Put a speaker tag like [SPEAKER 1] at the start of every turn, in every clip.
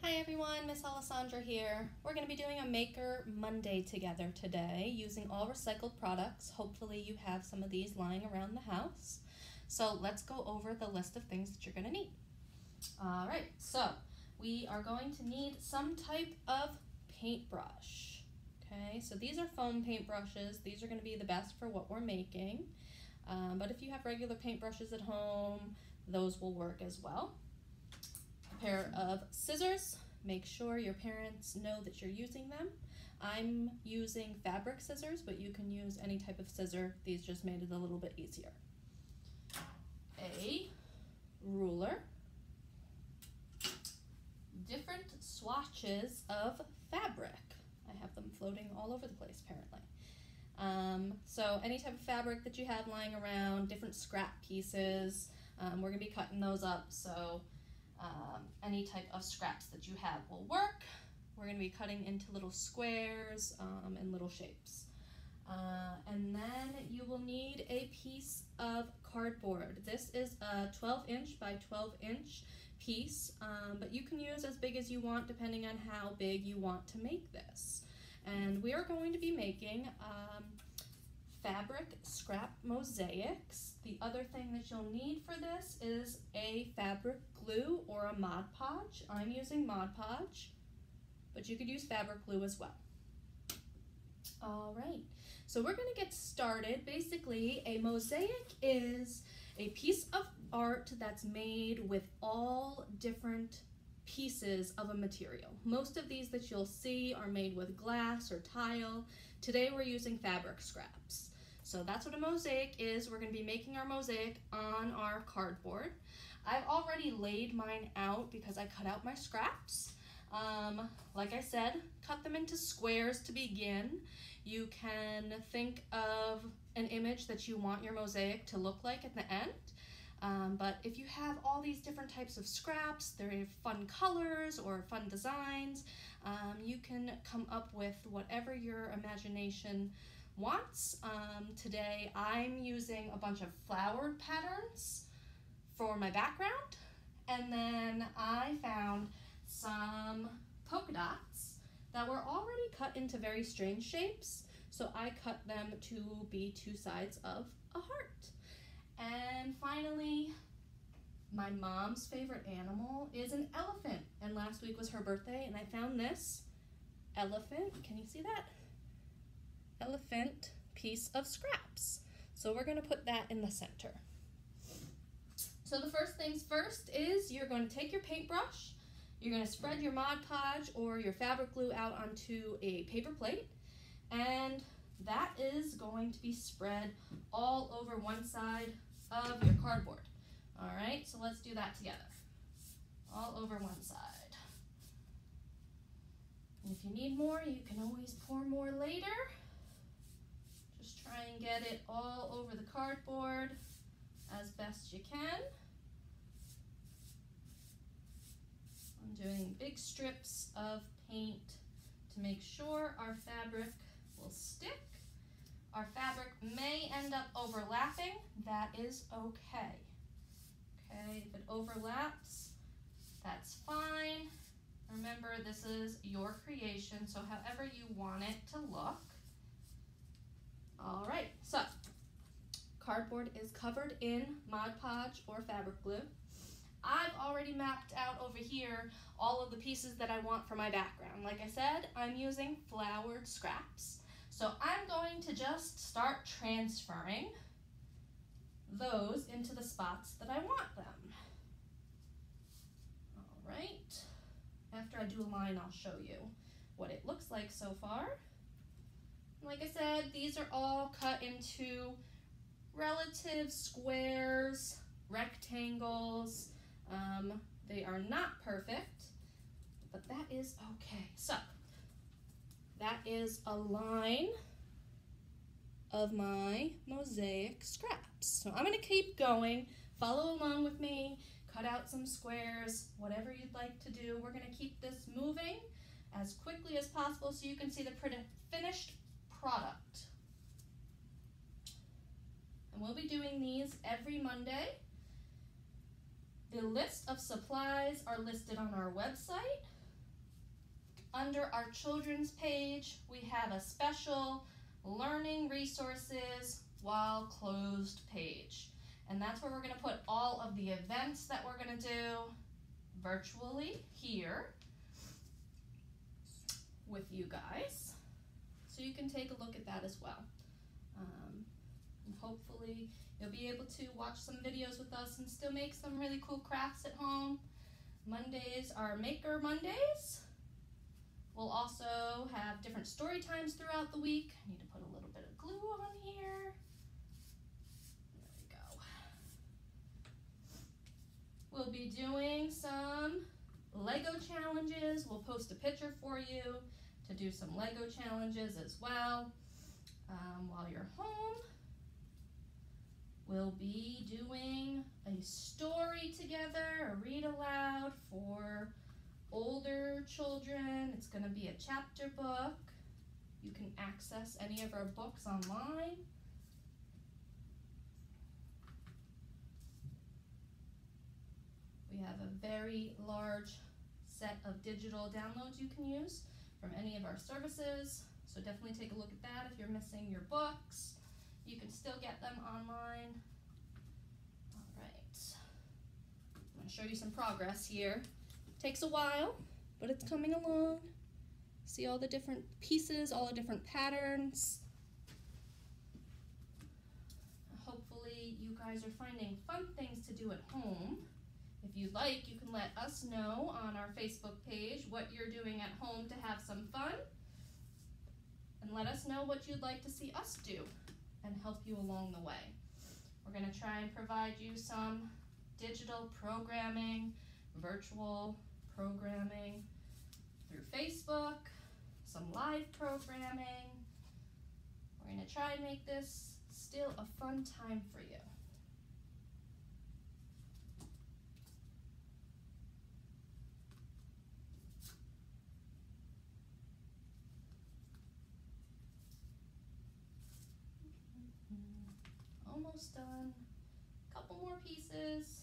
[SPEAKER 1] Hi everyone, Miss Alessandra here. We're going to be doing a Maker Monday together today using all recycled products. Hopefully you have some of these lying around the house. So let's go over the list of things that you're going to need. Alright, so we are going to need some type of paintbrush. Okay, so these are foam paintbrushes. These are going to be the best for what we're making. But if you have regular paintbrushes at home, those will work as well. A pair of scissors. Make sure your parents know that you're using them. I'm using fabric scissors, but you can use any type of scissor. These just made it a little bit easier. A ruler. Different swatches of fabric. I have them floating all over the place apparently. So any type of fabric that you have lying around, different scrap pieces, we're going to be cutting those up, so any type of scraps that you have will work. We're going to be cutting into little squares and little shapes. And then you will need a piece of cardboard. This is a 12-inch by 12-inch piece, but you can use as big as you want depending on how big you want to make this. And we are going to be making Fabric Scrap Mosaics. The other thing that you'll need for this is a fabric glue or a Mod Podge. I'm using Mod Podge, but you could use fabric glue as well. All right, so we're going to get started. Basically, a mosaic is a piece of art that's made with all different pieces of a material. Most of these that you'll see are made with glass or tile. Today we're using fabric scraps. So that's what a mosaic is. We're going to be making our mosaic on our cardboard. I've already laid mine out because I cut out my scraps. Like I said, cut them into squares to begin. You can think of an image that you want your mosaic to look like at the end. But if you have all these different types of scraps, they're fun colors or fun designs, you can come up with whatever your imagination wants. Today I'm using a bunch of flowered patterns for my background, and then I found some polka dots that were already cut into very strange shapes, so I cut them to be two sides of a heart. And finally, my mom's favorite animal is an elephant, and last week was her birthday and I found this elephant, can you see that? Elephant piece of scraps. So we're going to put that in the center. So the first things first is you're going to take your paintbrush, you're going to spread your Mod Podge or your fabric glue out onto a paper plate, and that is going to be spread all over one side of your cardboard. All right, so let's do that together. All over one side. And if you need more, you can always pour more later. Just try and get it all over the cardboard as best you can. I'm doing big strips of paint to make sure our fabric will stick. Our fabric may end up overlapping. That is okay. Okay, if it overlaps, that's fine. Remember, this is your creation, so however you want it to look. All right, so cardboard is covered in Mod Podge or fabric glue. I've already mapped out over here all of the pieces that I want for my background. Like I said, I'm using flowered scraps. So I'm going to just start transferring those into the spots that I want them. All right. After I do a line, I'll show you what it looks like so far. Like I said, these are all cut into relative squares, rectangles. They are not perfect, but that is okay. So that is a line of my mosaic scraps. So I'm going to keep going. Follow along with me. Cut out some squares, whatever you'd like to do. We're going to keep this moving as quickly as possible so you can see the finished product. And we'll be doing these every Monday. The list of supplies are listed on our website. under our children's page, we have a special learning resources while closed page. And that's where we're going to put all of the events that we're going to do virtually here with you guys. So you can take a look at that as well. And hopefully you'll be able to watch some videos with us and still make some really cool crafts at home. Mondays are Maker Mondays. We'll also have different story times throughout the week. I need to put a little bit of glue on here. There we go. We'll be doing some Lego challenges. We'll post a picture for you to do some Lego challenges as well. While you're home, we'll be doing a story together, a read aloud for older children. It's going to be a chapter book. You can access any of our books online. We have a very large set of digital downloads you can use from any of our services. So definitely take a look at that if you're missing your books. You can still get them online. All right. I'm going to show you some progress here. Takes a while, but it's coming along. See all the different pieces, all the different patterns. Hopefully you guys are finding fun things to do at home. If you'd like, you can let us know on our Facebook page what you're doing at home to have some fun. And let us know what you'd like to see us do and help you along the way. We're going to try and provide you some digital programming, virtual programming through Facebook, some live programming. We're going to try and make this still a fun time for you. Almost done. A couple more pieces.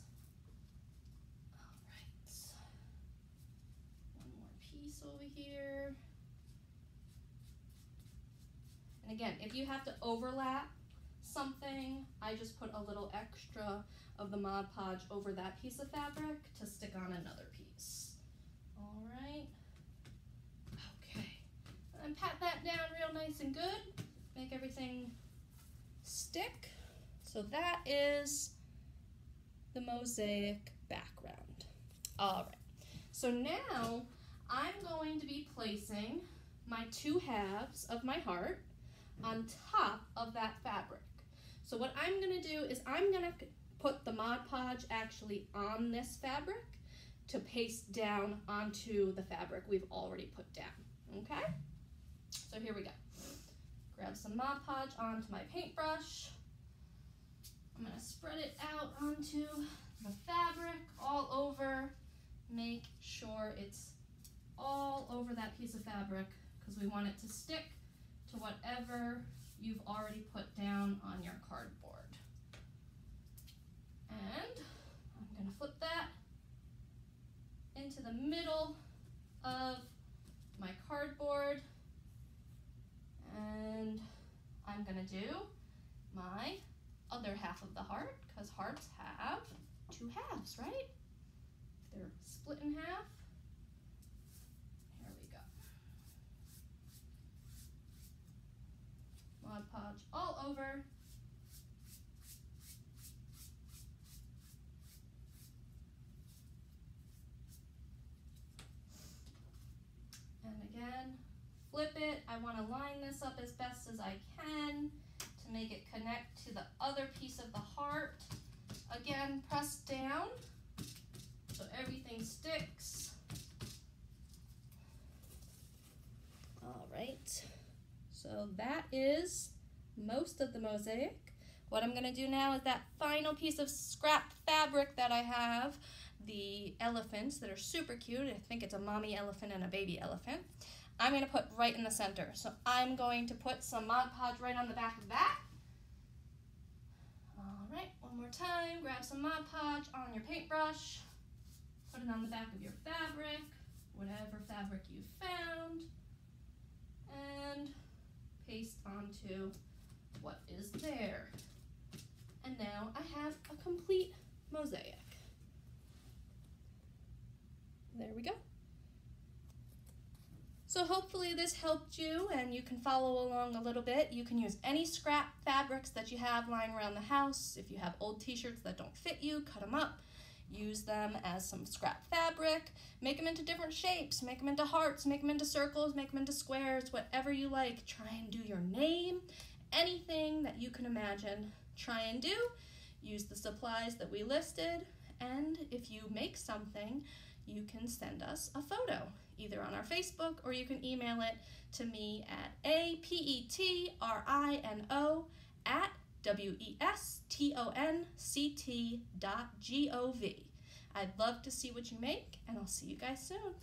[SPEAKER 1] All right. One more piece over here. And again, if you have to overlap something, I just put a little extra of the Mod Podge over that piece of fabric to stick on another piece. All right. Okay. And pat that down real nice and good. Make everything stick. So that is the mosaic background. All right, so now I'm going to be placing my two halves of my heart on top of that fabric. So what I'm gonna do is I'm gonna put the Mod Podge actually on this fabric to paste down onto the fabric we've already put down, okay? So here we go. Grab some Mod Podge onto my paintbrush. I'm going to spread it out onto the fabric all over. Make sure it's all over that piece of fabric because we want it to stick to whatever you've already put down on your cardboard. And I'm going to flip that into the middle of my cardboard. And I'm going to do my other half of the heart, because hearts have two halves, right? They're split in half. Here we go. Mod Podge all over. And again, flip it. I want to line this up as best as I can to make it connect to the other piece of the heart. Again, press down so everything sticks. All right, so that is most of the mosaic. What I'm gonna do now is that final piece of scrap fabric that I have, the elephants that are super cute. I think it's a mommy elephant and a baby elephant. I'm going to put right in the center. So I'm going to put some Mod Podge right on the back of that. All right, one more time. Grab some Mod Podge on your paintbrush. Put it on the back of your fabric. whatever fabric you found and paste onto what is there. And now I have a complete mosaic. There we go. So hopefully this helped you and you can follow along a little bit. You can use any scrap fabrics that you have lying around the house. If you have old t-shirts that don't fit you, cut them up. Use them as some scrap fabric. Make them into different shapes. Make them into hearts, make them into circles, make them into squares, whatever you like. Try and do your name. Anything that you can imagine, try and do. Use the supplies that we listed. And if you make something, you can send us a photo, either on our Facebook or you can email it to me at apetrino@westonct.gov. I'd love to see what you make, and I'll see you guys soon.